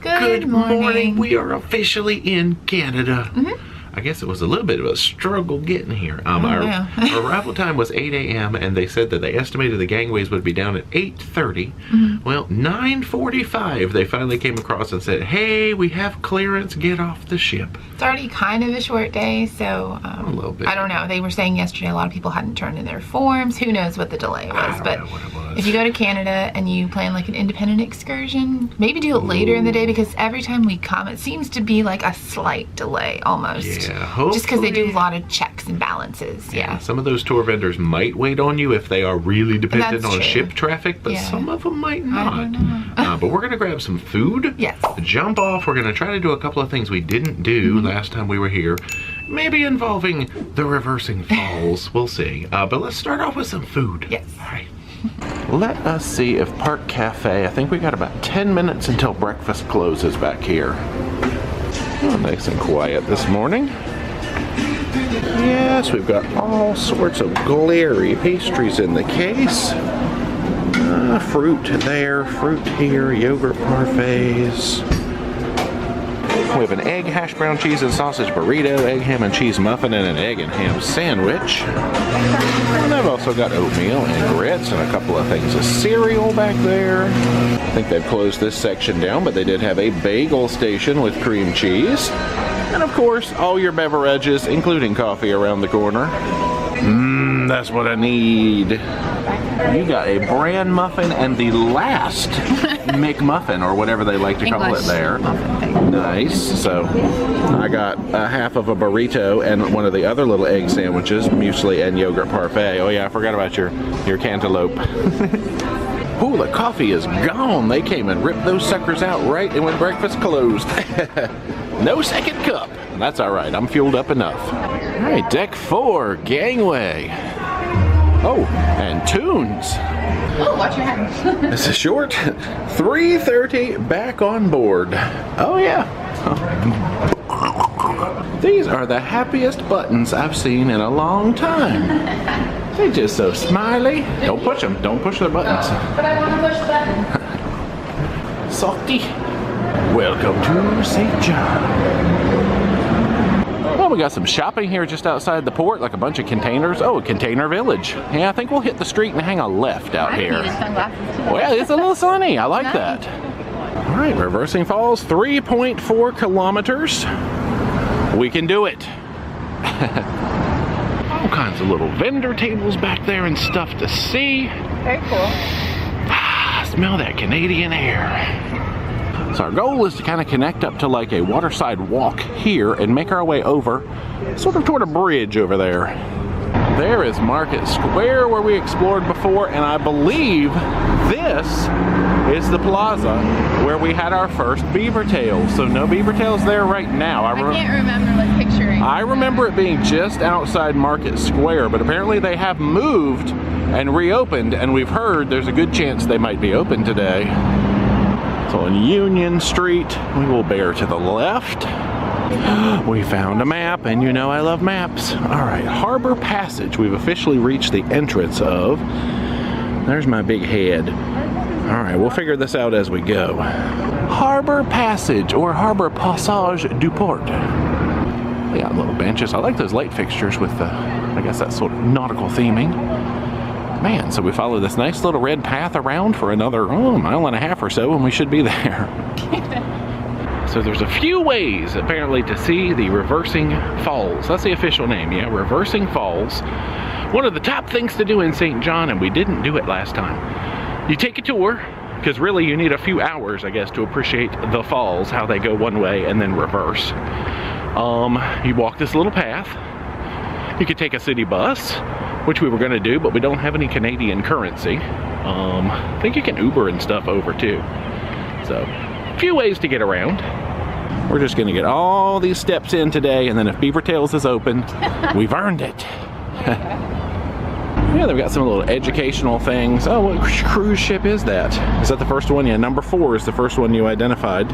Good morning. We are officially in Canada. I guess it was a little bit of a struggle getting here. Our arrival time was 8 a.m. and they said that they estimated the gangways would be down at 8:30. Well, 9:45 they finally came across and said, hey, we have clearance, get off the ship. It's already kind of a short day, so a little bit. I don't know. They were saying yesterday a lot of people hadn't turned in their forms. Who knows what the delay was? I don't know what it was. If you go to Canada and you plan like an independent excursion, maybe do it later in the day, because every time we come it seems to be like a slight delay almost. Yeah, hopefully. Just because they do a lot of checks and balances. Yeah. Some of those tour vendors might wait on you if they are really dependent on ship traffic, but some of them might not. I don't know. But we're going to grab some food. Yes. Jump off. We're going to try to do a couple of things we didn't do last time we were here. Maybe involving the Reversing Falls. We'll see. But let's start off with some food. Yes. All right. Let us see if Park Cafe, I think we got about 10 minutes until breakfast closes back here. Oh, nice and quiet this morning. Yes, we've got all sorts of glary pastries in the case. Fruit there, fruit here, yogurt parfaits. We have an egg, hash brown, cheese and sausage burrito, egg, ham and cheese muffin, and an egg and ham sandwich. And I've also got oatmeal and grits and a couple of things of cereal back there. I think they've closed this section down, but they did have a bagel station with cream cheese. And of course, all your beverages, including coffee, around the corner. That's what I need. You got a bran muffin and the last McMuffin, or whatever they like to call it there. Nice. So I got a half of a burrito and one of the other little egg sandwiches, muesli and yogurt parfait. Oh yeah, I forgot about your cantaloupe. Ooh, the coffee is gone. They came and ripped those suckers out right when breakfast closed. No second cup. That's all right. I'm fueled up enough. All right, deck 4, gangway. Oh, and tunes. Oh, watch your hand. It's a short 3:30 back on board. Oh yeah. These are the happiest buttons I've seen in a long time. They're just so smiley. Don't push them. Don't push their buttons. But I want to push the button. Softy. Welcome to St. John. Well, we got some shopping here just outside the port, like a bunch of containers. Oh, a container village. Yeah, I think we'll hit the street and hang a left out here. Well, it's a little sunny. I like that. All right, Reversing Falls, 3.4 kilometers. We can do it. All kinds of little vendor tables back there and stuff to see. Very cool. Smell that Canadian air. So our goal is to kind of connect up to like a waterside walk here and make our way over, sort of toward a bridge over there. There is Market Square where we explored before, and I believe this is the plaza where we had our first BeaverTails. So no BeaverTails there right now. I can't remember like picturing. I remember it being just outside Market Square, but apparently they have moved and reopened, and we've heard there's a good chance they might be open today. So on Union Street, we will bear to the left. We found a map, and you know I love maps. All right, Harbor Passage. We've officially reached the entrance of. There's my big head. All right, we'll figure this out as we go. Harbor Passage, or Harbor Passage du Port. We got little benches. I like those light fixtures with the, I guess that's sort of nautical theming. Man, so we follow this nice little red path around for another mile and a half or so, and we should be there. So there's a few ways, apparently, to see the Reversing Falls. That's the official name, yeah, Reversing Falls. One of the top things to do in St. John, and we didn't do it last time. You take a tour, because really you need a few hours, I guess, to appreciate the falls, how they go one way and then reverse. You walk this little path. You could take a city bus, which we were going to do, but we don't have any Canadian currency. I think you can Uber and stuff over too. So, a few ways to get around. We're just going to get all these steps in today, and then if BeaverTails is open, we've earned it. Yeah, they've got some little educational things. Oh, what cruise ship is that? Is that the first one? Yeah, number 4 is the first one you identified.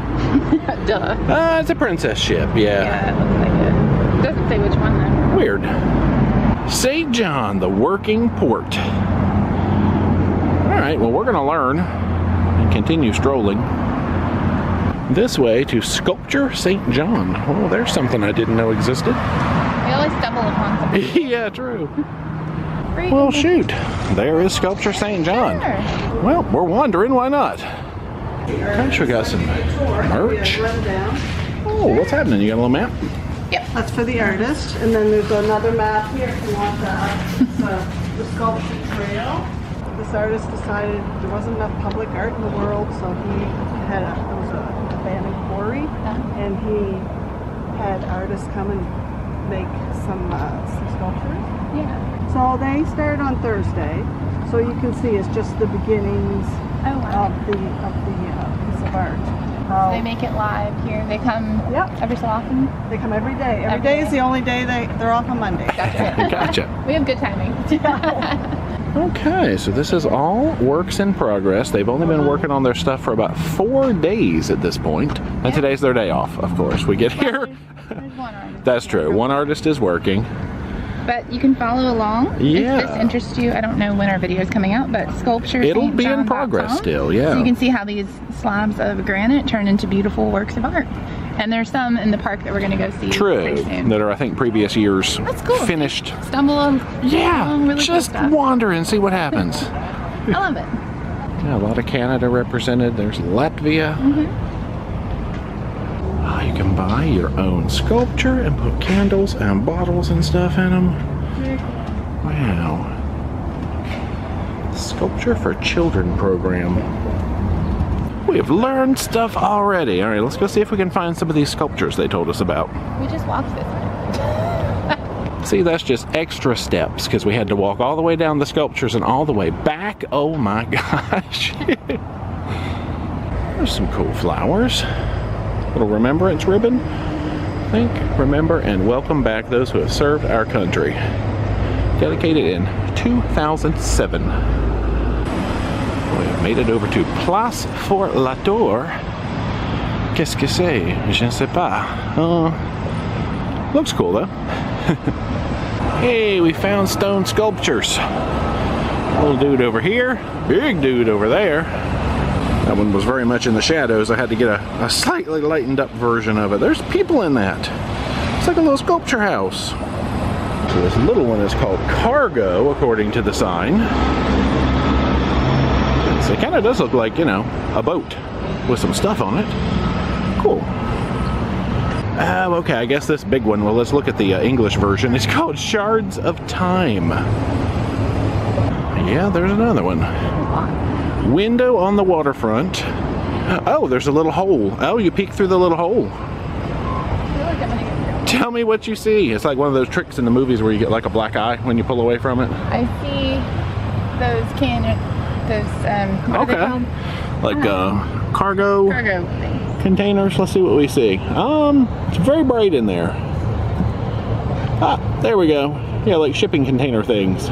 Duh. It's a princess ship, yeah. Yeah, it looks like it. It doesn't say which one though. Weird. St. John, the working port. All right, well, we're going to learn and continue strolling. this way to Sculpture St. John. Oh, there's something I didn't know existed. We always stumble upon something. Yeah, true. Well, shoot. There is Sculpture St. John. Sure. Well, we're wandering. Why not? Gosh, we got some merch. Oh, what's happening? You got a little map? Yep. That's for the artist, and then there's another map here if you want the sculpture trail. This artist decided there wasn't enough public art in the world, so there was a abandoned quarry, and he had artists come and make some sculptures. Yeah. So they started on Thursday, so you can see it's just the beginnings of the piece of art. They make it live here. They come every so often. They come every day. Every day is the only day they're off on Monday. Gotcha. Gotcha. We have good timing. Okay, so this is all works in progress. They've only been working on their stuff for about 4 days at this point. And today's their day off, of course. We get here. There's one artist. That's true. One artist is working. But you can follow along Yeah. if this interests you. I don't know when our video is coming out, but sculpture. It'll be in progress still, yeah. So you can see how these slabs of granite turn into beautiful works of art. And there's some in the park that we're going to go see. True. pretty soon. That are, I think, previous years That's cool. finished. Stumble on. Yeah, along really cool just stuff. wander and see what happens. I love it. Yeah, a lot of Canada represented. There's Latvia. You can buy your own sculpture and put candles and bottles and stuff in them. Wow. Sculpture for Children program. We've learned stuff already. All right, let's go see if we can find some of these sculptures they told us about. We just walked this way. See, that's just extra steps because we had to walk all the way down the sculptures and all the way back. Oh my gosh. There's some cool flowers. Little remembrance ribbon. Think, remember, and welcome back those who have served our country. Dedicated in 2007. We have made it over to Place for la Tour. Qu'est-ce que c'est? Je ne sais pas. Looks cool though. Hey, we found stone sculptures. Little dude over here, big dude over there. That one was very much in the shadows. I had to get a slightly lightened up version of it. There's people in that. It's like a little sculpture house. So this little one is called Cargo, according to the sign. So it kind of does look like, you know, a boat with some stuff on it. Cool. Okay, I guess this big one, well, let's look at the English version. It's called Shards of Time. Yeah, there's another one. Window on the waterfront. Oh, there's a little hole. Oh, you peek through the little hole. Tell me what you see. It's like one of those tricks in the movies where you get like a black eye when you pull away from it. I see those what are they called? Like cargo things. containers. Let's see what we see. It's very bright in there. Ah, there we go. Yeah, like shipping container things.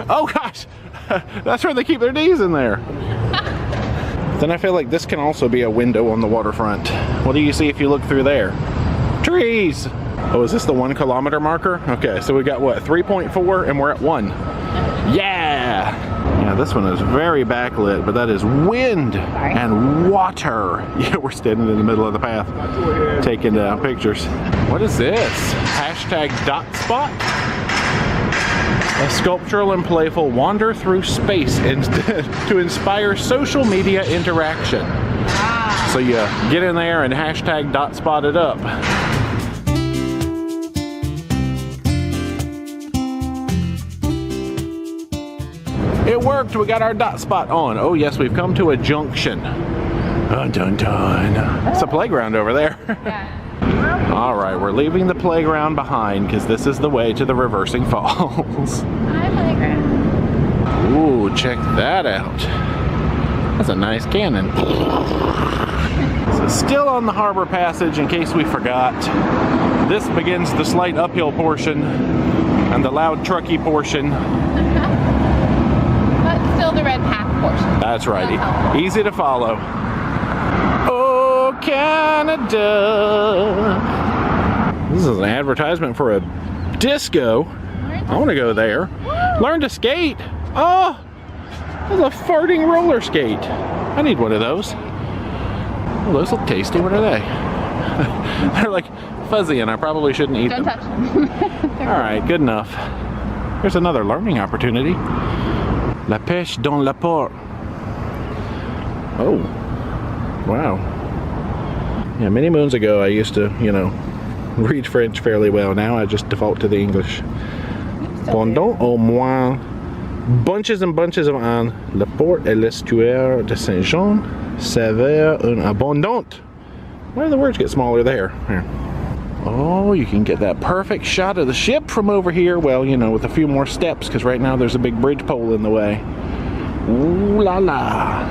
Oh gosh, that's where they keep their D's in there. Then I feel like this can also be a window on the waterfront. What do you see if you look through there? Trees! Oh, is this the 1 kilometer marker? Okay, so we got what, 3.4 and we're at 1. Yeah! Yeah, this one is very backlit, but that is wind and water. Yeah, we're standing in the middle of the path taking pictures. What is this? Hashtag dot spot? A sculptural and playful wander through space to inspire social media interaction. So you get in there and hashtag dot spot it up. It worked, we got our dot spot on. Oh yes, we've come to a junction. Dun dun dun. It's a playground over there. Yeah. All right, we're leaving the playground behind because this is the way to the Reversing Falls. Hi, playground. Ooh, check that out. That's a nice cannon. So still on the harbor passage in case we forgot. This begins the slight uphill portion and the loud trucky portion. But still the red path portion. That's right. Easy to follow. Oh, Canada. This is an advertisement for a disco. I want to go there. Learn to skate. Oh, there's a farting roller skate. I need one of those. Oh, those look tasty. What are they? They're like fuzzy and I probably shouldn't eat them. Don't touch them. Alright, good enough. Here's another learning opportunity. La pêche dans la port. Oh, wow. Yeah, many moons ago I used to, you know, read French fairly well. Now I just default to the English. Pendant au moins bunches and bunches of an, la porte et l'estuaire de Saint-Jean s'avère un abondante. Why do the words get smaller there? Here. Oh, you can get that perfect shot of the ship from over here. Well, you know, with a few more steps, because right now there's a big bridge pole in the way. Ooh la la.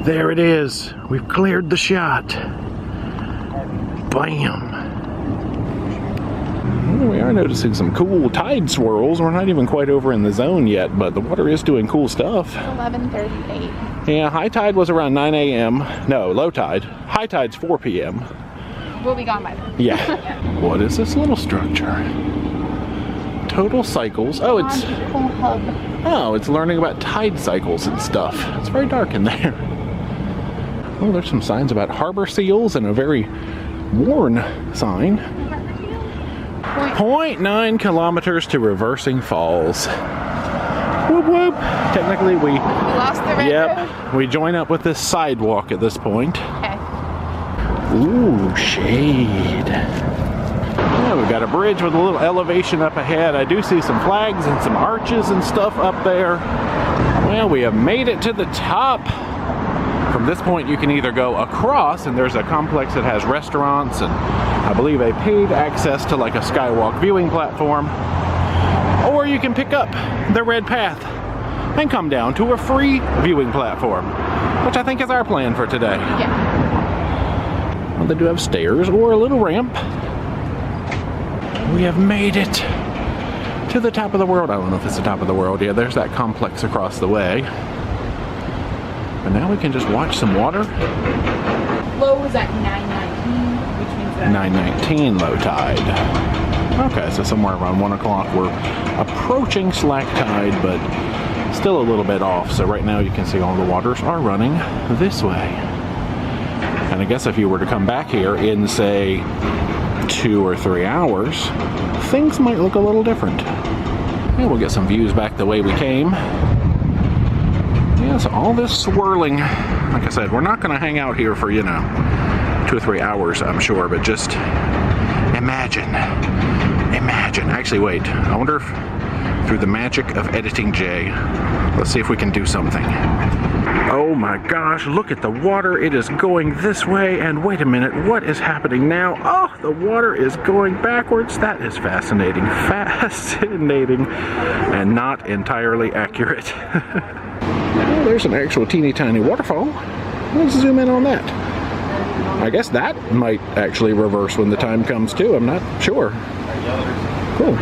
There it is. We've cleared the shot. Bam. Well, we are noticing some cool tide swirls. We're not even quite over in the zone yet, but the water is doing cool stuff. 11:38. Yeah, high tide was around 9 a.m. No, low tide. High tide's 4 p.m. We'll be gone by then. Yeah. What is this little structure? Total Cycles. Oh, it's it's learning about tide cycles and stuff. It's very dark in there. Oh, there's some signs about harbor seals and a very worn sign. 0.9 kilometers to Reversing Falls. Whoop whoop. Technically we lost the red road. We join up with this sidewalk at this point. Okay. Ooh, shade. Yeah, we've got a bridge with a little elevation up ahead. I do see some flags and some arches and stuff up there. Well, we have made it to the top. From this point, you can either go across, and there's a complex that has restaurants and I believe a paid access to like a skywalk viewing platform, or you can pick up the red path and come down to a free viewing platform, which I think is our plan for today. Yeah. Well, they do have stairs or a little ramp. We have made it to the top of the world. I don't know if it's the top of the world. Yeah, there's that complex across the way. But now we can just watch some water. Low is at 9:19, which means that 9:19 low tide. Okay, so somewhere around 1 o'clock we're approaching slack tide, but still a little bit off. So right now you can see all the waters are running this way. And I guess if you were to come back here in, say, 2 or 3 hours, things might look a little different. Yeah, we'll get some views back the way we came. Yeah, so all this swirling, like I said, we're not going to hang out here for, 2 or 3 hours, I'm sure, but just imagine. Actually, wait, I wonder if through the magic of editing J, let's see if we can do something. Oh my gosh, look at the water. It is going this way, and wait a minute, what is happening now? Oh, the water is going backwards. That is fascinating. Fascinating, and not entirely accurate. Well, there's an actual teeny tiny waterfall. Let's zoom in on that. I guess that might actually reverse when the time comes too. I'm not sure. Cool.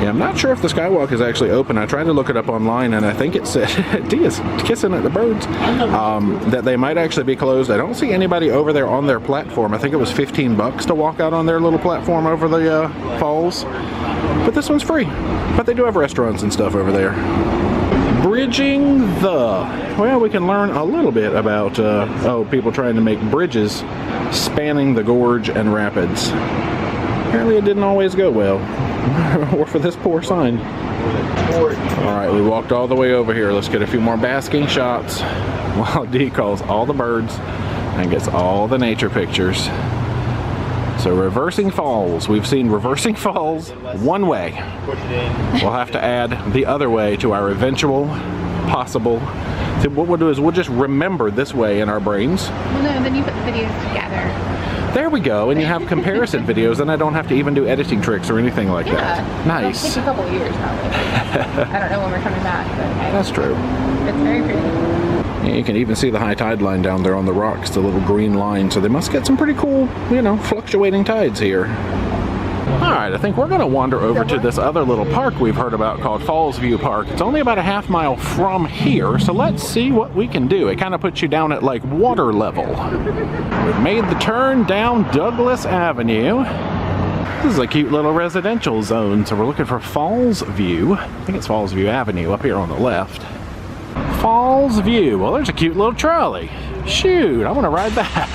Yeah, I'm not sure if the skywalk is actually open. I tried to look it up online, and I think it said, Dia's kissing at the birds, that they might actually be closed. I don't see anybody over there on their platform. I think it was $15 to walk out on their little platform over the falls. But this one's free. But they do have restaurants and stuff over there. Bridging the... Well, we can learn a little bit about, people trying to make bridges spanning the gorge and rapids. Apparently it didn't always go well. Or for this poor sign. Alright, we walked all the way over here. Let's get a few more basking shots while Dee calls all the birds and gets all the nature pictures. So Reversing Falls. We've seen Reversing Falls one way. We'll have to add the other way to our eventual possible. So what we'll do is we'll just remember this way in our brains. Well, no, then you put the videos together. There we go, and you have comparison videos, and I don't have to even do editing tricks or anything like that. Nice. It'll take a couple of years, probably. I don't know when we're coming back, but that's true. It's very pretty. Yeah, you can even see the high tide line down there on the rocks, the little green line, so they must get some pretty cool, fluctuating tides here. Alright, I think we're going to wander over to this other little park we've heard about called Fallsview Park. It's only about a half mile from here, so let's see what we can do. It kind of puts you down at like water level. We've made the turn down Douglas Avenue. This is a cute little residential zone, so we're looking for Fallsview. I think it's Fallsview Avenue up here on the left. Fallsview. Well, there's a cute little trolley. Shoot, I want to ride that.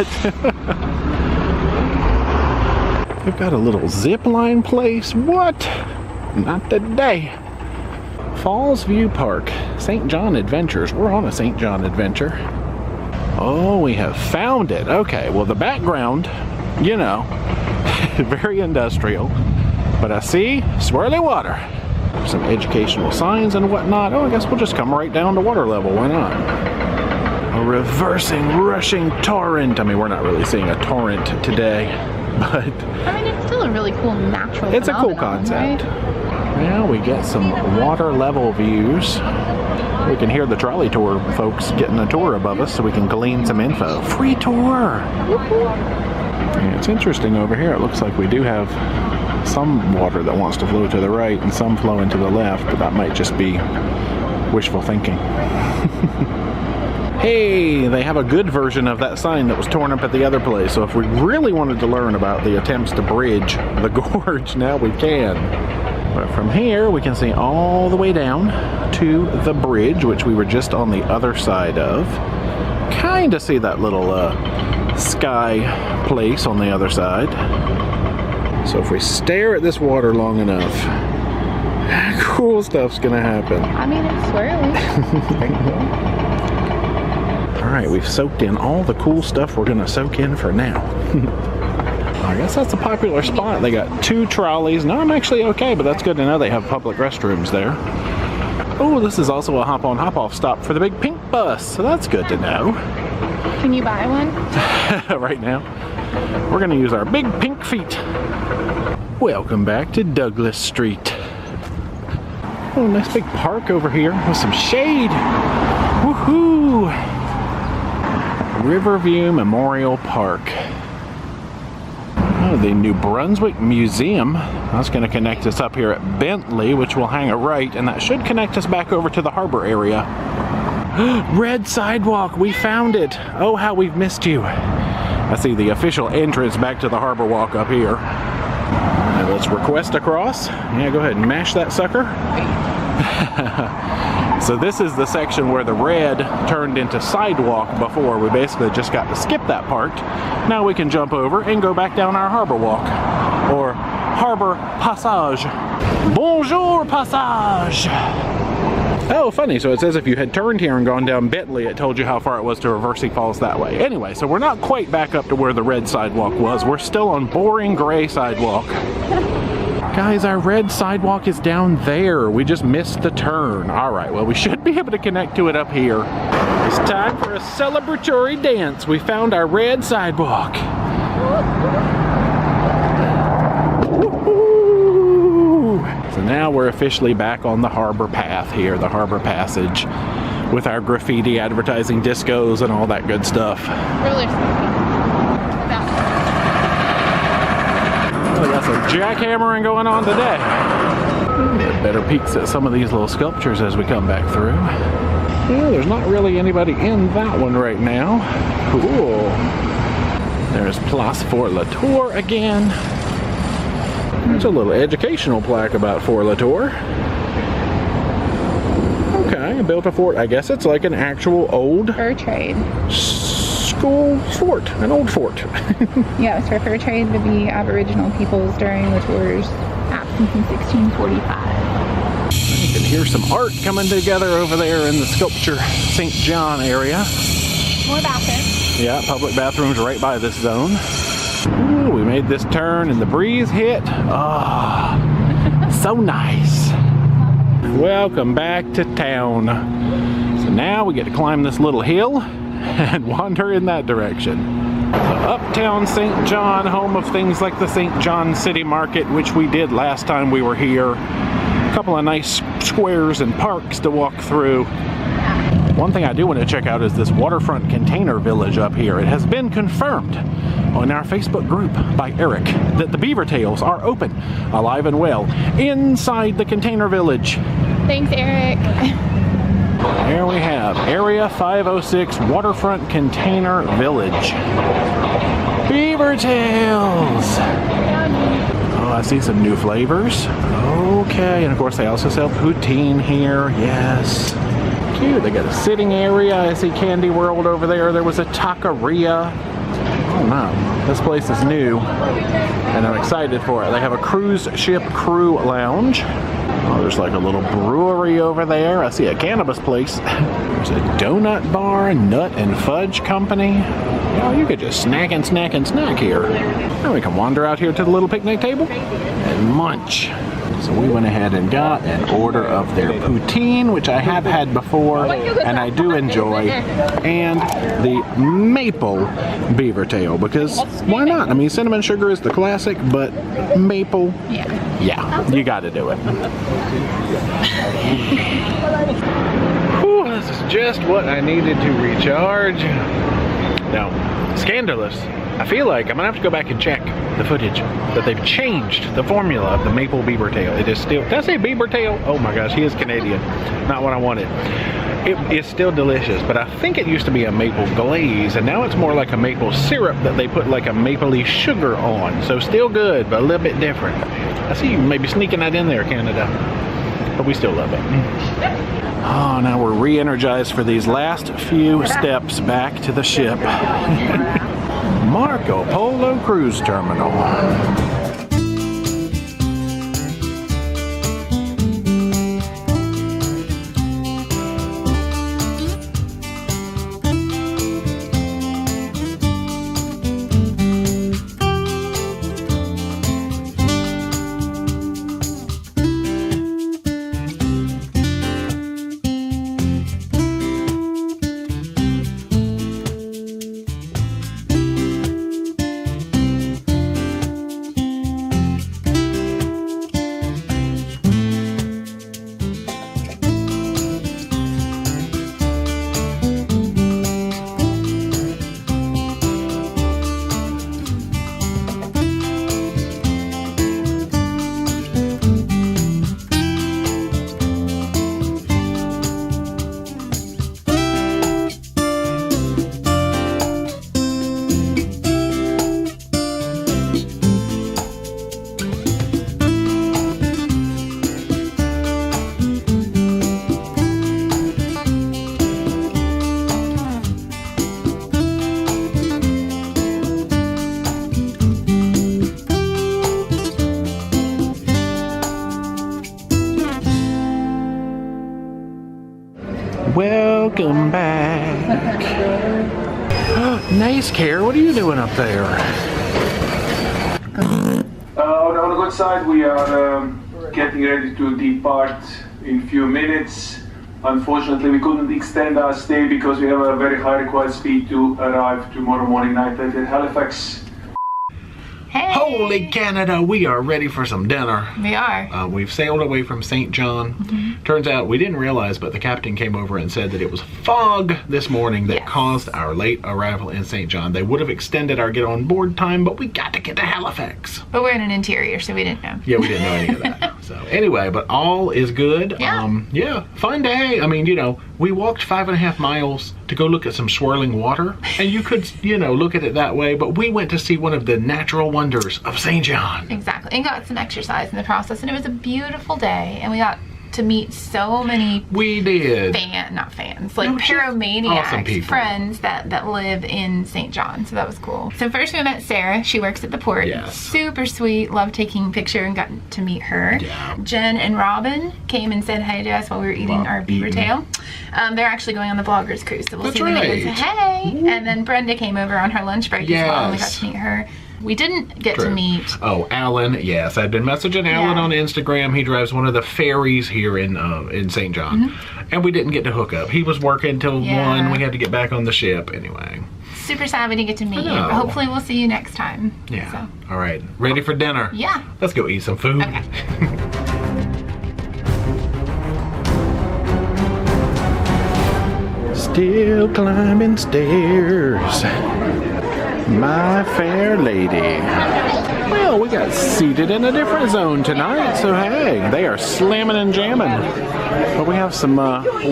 They've got a little zip line place. What? Not today. Fallsview Park, St. John Adventures. We're on a St. John adventure. Oh, we have found it. Okay, well the background, you know, very industrial. But I see swirly water. Some educational signs and whatnot. Oh, I guess we'll just come right down to water level. Why not? A reversing, rushing torrent. I mean, we're not really seeing a torrent today, but... I mean, it's still a really cool natural It's a cool concept. Right? Now we get some water level views. We can hear the trolley tour folks getting a tour above us so we can glean some info. Free tour! Yeah, it's interesting over here. It looks like we do have some water that wants to flow to the right and some flowing to the left, but that might just be wishful thinking. Hey, they have a good version of that sign that was torn up at the other place, so if we really wanted to learn about the attempts to bridge the gorge, now we can. But from here, we can see all the way down to the bridge, which we were just on the other side of. Kind of see that little sky place on the other side. So if we stare at this water long enough, cool stuff's gonna happen. I mean, it's swirly. It's pretty cool. All right, we've soaked in all the cool stuff we're gonna soak in for now. I guess that's a popular spot. They got 2 trolleys. No, I'm actually okay, but that's good to know they have public restrooms there. Oh, this is also a hop-on, hop-off stop for the big pink bus, so that's good to know. Can you buy one? Right now, we're gonna use our big pink feet. Welcome back to Douglas Street. Oh, nice big park over here with some shade. Woohoo! Riverview Memorial Park. Oh, the New Brunswick Museum. That's going to connect us up here at Bentley, which will hang a right, and that should connect us back over to the harbor area. Red sidewalk, we found it. Oh, how we've missed you. I see the official entrance back to the harbor walk up here. Now let's request a cross. Yeah, go ahead and mash that sucker. So this is the section where the red turned into sidewalk before. We basically just got to skip that part. Now we can jump over and go back down our harbor walk, or harbor passage. Bonjour passage. Oh, funny. So it says if you had turned here and gone down Bentley, it told you how far it was to Reversing Falls that way. Anyway, so we're not quite back up to where the red sidewalk was. We're still on boring gray sidewalk. Guys, our red sidewalk is down there. We just missed the turn. All right, well, we should be able to connect to it up here. It's time for a celebratory dance. We found our red sidewalk. Woo-hoo! So now we're officially back on the harbor path here, the harbor passage, with our graffiti advertising discos and all that good stuff. Roller skating. We got some jackhammering going on today. Get better peeks at some of these little sculptures as we come back through. Well, there's not really anybody in that one right now. Cool. There's Place for La Tour again. There's a little educational plaque about for La Tour. Okay, built a fort. I guess it's like an actual old Fur trade. School fort, an old fort. Yeah, it's for fur trade with the Aboriginal peoples during the tour's absence in 1645. You can hear some art coming together over there in the sculpture St. John area. More bathrooms. Yeah, public bathrooms right by this zone. Ooh, we made this turn and the breeze hit. Oh, so nice. Welcome back to town. So now we get to climb this little hill and wander in that direction. So uptown St. John, home of things like the St. John City Market, which we did last time we were here. A couple of nice squares and parks to walk through. One thing I do want to check out is this Waterfront Container Village up here. It has been confirmed on our Facebook group by Eric that the BeaverTails are open, alive and well, inside the container village. Thanks, Eric. Here we have Area 506 Waterfront Container Village. BeaverTails! Oh, I see some new flavors. Okay, and of course they also sell poutine here. Yes. Cute. too. They got a sitting area. I see Candy World over there. There was a taqueria. Oh no, this place is new and I'm excited for it. They have a cruise ship crew lounge. Oh, there's like a little brewery over there. I see a cannabis place. There's a donut bar, nut and fudge company. You know, you could just snack here. And we can wander out here to the little picnic table and munch. So we went ahead and got an order of their poutine, which I have had before and I do enjoy, and the maple beaver tail, because why not? I mean, cinnamon sugar is the classic, but maple, yeah, you got to do it. Whew, this is just what I needed to recharge. Now, scandalous. I feel like I'm gonna have to go back and check the footage that they've changed the formula of the maple beaver tail. It is still, did I say beaver tail? Oh my gosh, he is Canadian. Not what I wanted. It is still delicious, but I think it used to be a maple glaze, and now it's more like a maple syrup that they put like a mapley sugar on. So still good, but a little bit different. I see you maybe sneaking that in there, Canada. But we still love it. Oh, now we're re-energized for these last few steps back to the ship. Marco Polo Cruise Terminal. Welcome back. Nice Care, what are you doing up there? On the good side, we are getting ready to depart in a few minutes. Unfortunately, we couldn't extend our stay because we have a very high required speed to arrive tomorrow morning 9:30 at Halifax. Hey. Holy Canada, we are ready for some dinner. We are. We've sailed away from St. John. Turns out we didn't realize, but the captain came over and said that it was fog this morning that caused our late arrival in St. John. They would have extended our get on board time, but we got to get to Halifax. But we're in an interior, so we didn't know. Yeah, we didn't know any of that. So anyway, but all is good. Yeah. Fun day. I mean, you know, we walked 5.5 miles to go look at some swirling water, and you could, you know, look at it that way, but we went to see one of the natural wonders of St. John. Exactly, and got some exercise in the process, and it was a beautiful day, and we got to meet so many pyromaniacs, awesome friends that live in St. John, so that was cool. So first we met Sarah. She works at the port. Yes. Super sweet, loved taking a picture and got to meet her. Yeah. Jen and Robin came and said hi to us while we were eating our beaver tail. They're actually going on the Vloggers cruise, so we'll see them again and say hey. Ooh. And then Brenda came over on her lunch break as well, and we got to meet her. We didn't get to meet. Oh, Alan, yes. I'd been messaging Alan on Instagram. He drives one of the ferries here in St. John. And we didn't get to hook up. He was working till 1. We had to get back on the ship anyway. Super sad we didn't get to meet you, but hopefully we'll see you next time. Yeah. So. All right. Ready for dinner? Yeah. Let's go eat some food. Okay. Still climbing stairs, my fair lady. Well, we got seated in a different zone tonight, so hey, they are slamming and jamming. But we have some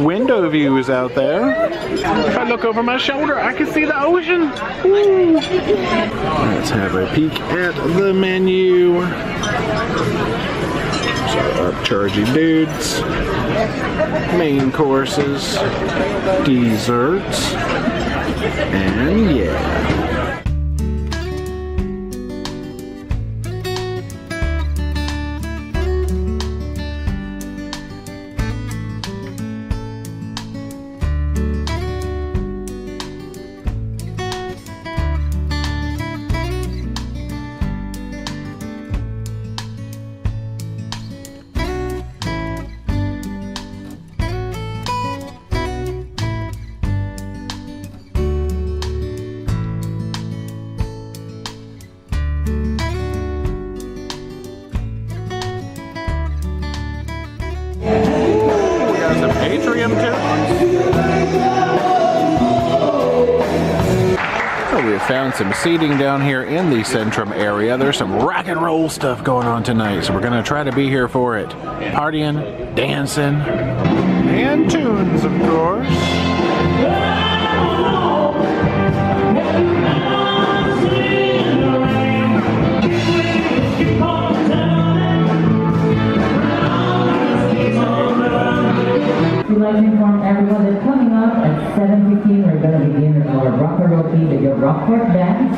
window views out there. If I look over my shoulder, I can see the ocean. Ooh. Let's have a peek at the menu. So upchargy dudes. main courses, desserts, and yeah. Atrium too. So we have found some seating down here in the Centrum area. There's some rock and roll stuff going on tonight, so we're going to try to be here for it. Partying, dancing, and tunes, of course. We'd like to inform everyone that coming up at 7:15 we're going to begin our rock and roll with your Rockport band.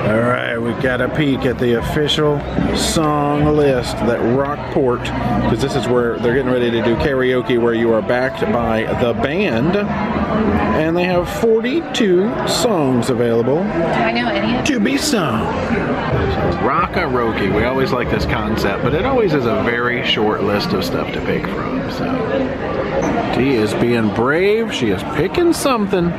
All right, we've got a peek at the official song list that Rockport, because this is where they're getting ready to do karaoke where you are backed by the band. And they have 42 songs available. Do I know any of to be sung. So rock-a-roke, we always like this concept, but it always is a very short list of stuff to pick from. So she is being brave. She is picking something.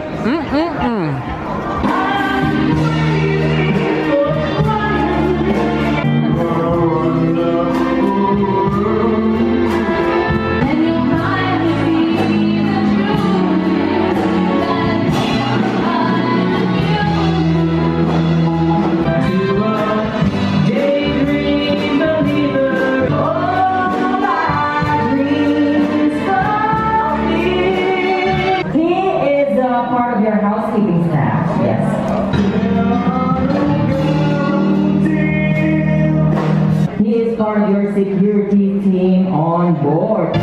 Security team on board.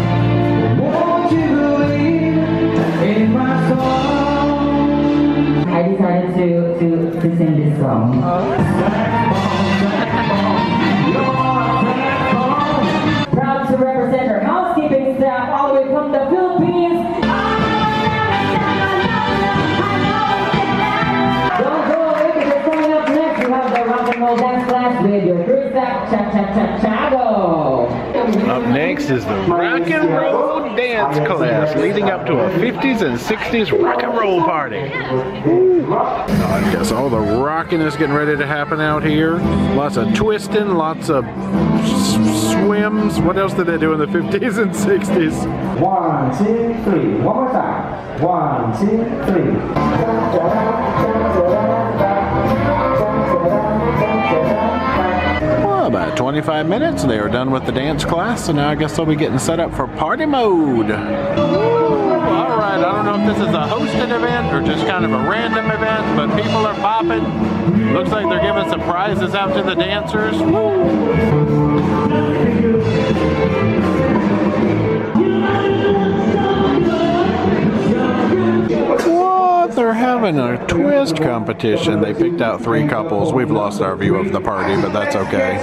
Won't you believe in my song? I decided to sing this song. Proud to represent our housekeeping staff all the way from the Philippines. Don't go away because coming up next we have the rock and roll dance class with your crew staff. Up next is the rock and roll dance class leading up to a 50s and 60s rock and roll party. I guess all the rocking is getting ready to happen out here. Lots of twisting, lots of swims. What else did they do in the 50s and 60s? 1, 2, 3. One more time. 1, 2, 3. Well, about 25 minutes, they are done with the dance class, so now I guess they'll be getting set up for party mode. All right, I don't know if this is a hosted event or just kind of a random event, but people are popping. Looks like they're giving some prizes out to the dancers. What? They're having a twist competition. They picked out 3 couples. We've lost our view of the party, but that's okay.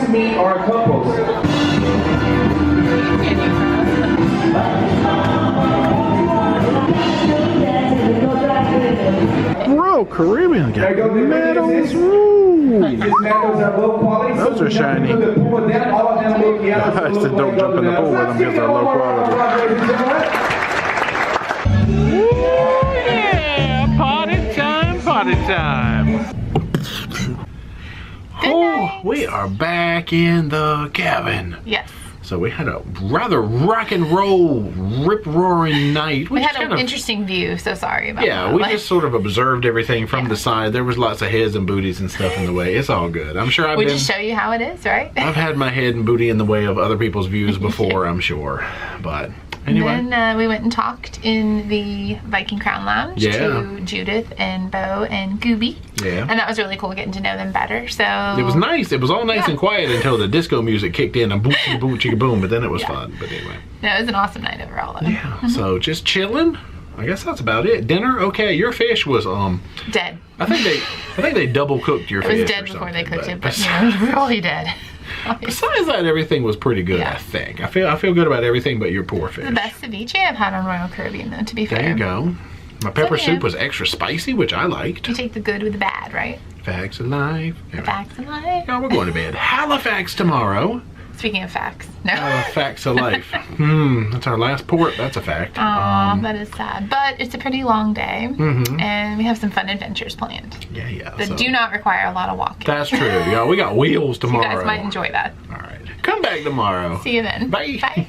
Royal Caribbean got medals. Those are shiny. I said don't jump in the pool with them because they're low quality. Yeah, party time, party time. Oh, we are back in the cabin. Yes. So we had a rather rock and roll, rip-roaring night. We had an interesting view, so sorry about that. Yeah, we just sort of observed everything from the side. There was lots of heads and booties and stuff in the way. It's all good. I'm sure we just show you how it is, right? I've had my head and booty in the way of other people's views before, I'm sure. But Anyway. And then we went and talked in the Viking Crown Lounge to Judith and Bo and Gooby. Yeah. And that was really cool getting to know them better. So it was nice. It was all nice and quiet until the disco music kicked in and boom, boom, chicka boom. But then it was fun. But anyway. No, it was an awesome night overall, though. Yeah. So just chilling. I guess that's about it. Dinner, okay. Your fish was dead. I think they double cooked your fish. It was dead before they cooked it, but it was really dead. Besides that, everything was pretty good. I think. I feel good about everything, but your poor fish. The best ceviche I've had on Royal Caribbean, though. To be fair. There you go. My pepper soup was extra spicy, which I liked. You take the good with the bad, right? Facts of life. Facts of life. Oh, we're going to bed. Halifax tomorrow. Speaking of facts, no. Facts of life. That's our last port. That's a fact. Aw, that is sad. But it's a pretty long day, and we have some fun adventures planned. Yeah. That do not require a lot of walking. That's true. Yeah, we got wheels tomorrow. You guys might enjoy that. All right. Come back tomorrow. See you then. Bye. Bye.